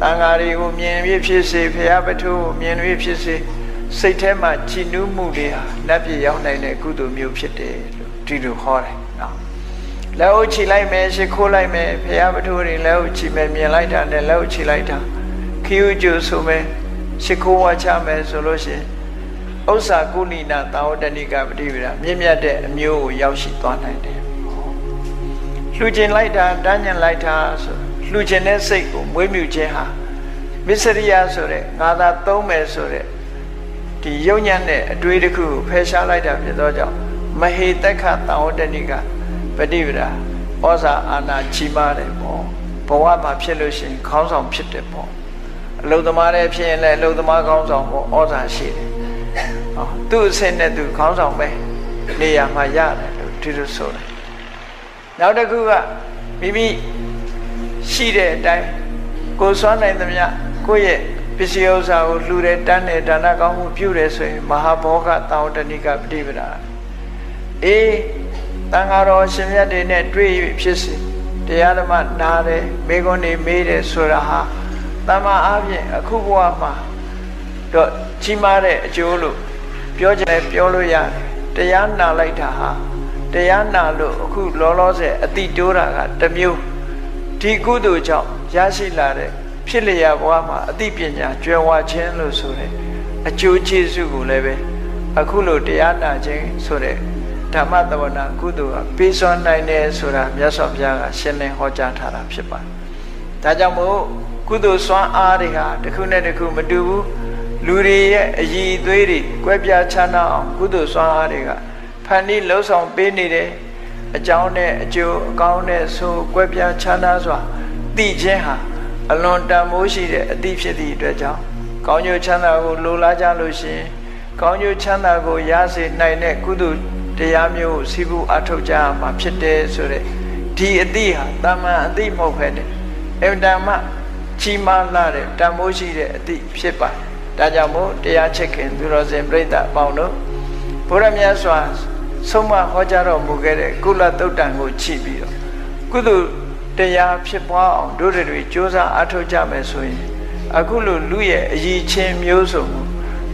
န်ဃာတွေကိုမြင်ပြီးဖြစ်စေဖရာပထုကိုမြင်ပြီးဖြစ်စေစိတ်ထဲမှာကြည်နူးမှုတွေဟာလက်ပြရောက်နိုင်တဲ့ကုသိုလ်မျိုးဖြစ်တယ်လို့ဒီလိုဟောတယ်နော်လက်အုပ်ချီလိုက်မယ်ရှ िख ိုးလိုက်မယ်ဖရာပထုတွေလက်အုပ်ချီမယ်မြင်လိုက်တာနဲ့လက်အုပ်ချီလိုက်တာခီးဥကျိုဆိုမယ်ရှ िख ိုးဝါချမယ်ဆိုလို့ရှိရင်ဥစ္စာကုဏိနာသာဝတ္တနိကပฏิပဒါမြင့်မြတ်တဲ့အမျိုးကိုရောက်ရှိသွားနိုင်တယ်လှူခြင်းလိုက်တာတန်းညင်လိုက်တာဆိုလှူခြင်းတဲ့စိတ်ကိုမွေးမြူခြင်းဟာမစ္စရိယဆိုတဲ့ငါသာသုံးမယ်ဆိုတဲ့ဒီယုံညံ့တဲ့အတွေးတစ်ခုကိုဖယ်ရှားလိုက်တာဖြစ်သောကြောင့်မဟေတက္ခသာဝတ္တနိကပฏิပဒါဩဇာအာဏာကြီးမားတယ်ပေါ့ဘဝမှာဖြစ်လို့ရှိရင်ခေါင်းဆောင်ဖြစ်တယ်ပေါ့အလုသမားတွေဖြစ်ရင်လည်းအလုသမားခေါင်းဆောင်ပေါ့ဩဇာရှိတယ်သူ့အဆင့်နဲ့သူခေါင်းဆောင်ပဲနေရာမှာရတယ်လို့ဒီလိုဆိုတယ်နောက်တစ်ခုကမိမိရှိတဲ့အတိုင်းကိုယ်စွမ်းနိုင်သမျှကိုယ့်ရဲ့ပစ္စည်းဥစ္စာကိုလှူတယ်တန်းတယ်ဒါနကောင်းမှုပြုတယ်ဆိုရင်မဟာဘောဂသာဝတ္တနိကပฏิပဒါအေးတန်ဃာတော်ရှင်မြတ်တွေနဲ့တွေ့ဖြစ်စေတရားဓမ္မနားတယ်မိဂုဏ်တွေမေးတယ်ဆိုတာဟာတမ္မာအားဖြင့်အခုဘဝမှာတော့ကြီးမားတဲ့အကျိုးလို့ပြောကြတယ်ပြောလို့ရတယ်တရားနာလိုက်တာဟာတရားနာလို့အခုလောလောဆယ်အတိတိုးတာကတစ်မျိုးဒီကုသိုလ်ကြောင့်ရရှိလာတဲ့ဖြစ်လျာဘဝမှာအသိပညာကျွယ်ဝခြင်းလို့ဆိုတဲ့အကျိုးကျေးဇူးကိုလည်းပဲအခုလိုတရားနာခြင်းဆိုတဲ့ဓမ္မသဝနာကုသိုလ်ကပေးစွမ်းနိုင်တယ်ဆိုတာမြတ်စွာဘုရားကရှင်းလင်းဟောကြားထားတာဖြစ်ပါတယ်ဒါကြောင့်မို့ကုသိုလ်စွမ်းအားတွေဟာတစ်ခုနဲ့တစ်ခုမတူဘူးလူတွေရဲ့အည်အသွေးတွေကွဲပြားခြားနားအောင်ကုသိုလ်စွမ်းအားတွေကဖန်တီးလှုပ်ဆောင်ပေးနေတယ်အကြောင်းနဲ့အကျိုးအကောင်းနဲ့ဆိုကွဲပြားခြားနားစွာသိခြင်းဟာအလွန်တန်ဖိုးရှိတဲ့အသည့်ဖြစ်သည့်အတွက်ကြောင့်ကောင်းကျိုးချမ်းသာကိုလိုလားကြလို့ရှိရင်ကောင်းကျိုးချမ်းသာကိုရစေနိုင်တဲ့ကုသိုလ်တရားမျိုးကိုစီးပူးအထောက်ကြမှာဖြစ်တယ်ဆိုတဲ့ဒီအသည့်ဟာတာမန်အသည့်မဟုတ်ဘဲနဲ့အင်တန်မှကြီးမားလာတဲ့တန်ဖိုးရှိတဲ့အသည့်ဖြစ်ပါတယ်ဒါကြောင့်မို့တရားချစ်ခင်သူတော်စင်ပြိဿအပေါင်းတို့ဘုရားမြတ်စွာဆုံးမဟောကြားတော်မူခဲ့တဲ့ကုလသုတ်တံကိုကြည့်ပြီးတော့ကုသိုလ်တရားဖြစ်ပွားအောင်တို့တွေကြိုးစားအားထုတ်ကြမယ်ဆိုရင်အခုလိုလူရဲ့အည်ချင်းမျိုးစုံ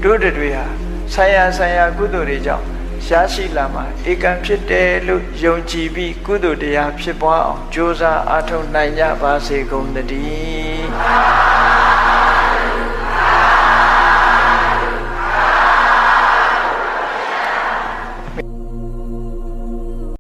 တို့တွေဟာဆိုင်ရာကုသိုလ်တွေကြောင့်ရရှိလာမှာဧကံဖြစ်တယ်လို့ယုံကြည်ပြီးကုသိုလ်တရားဖြစ်ပွားအောင်ကြိုးစားအားထုတ်နိုင်ကြပါစေကုန်သတည်း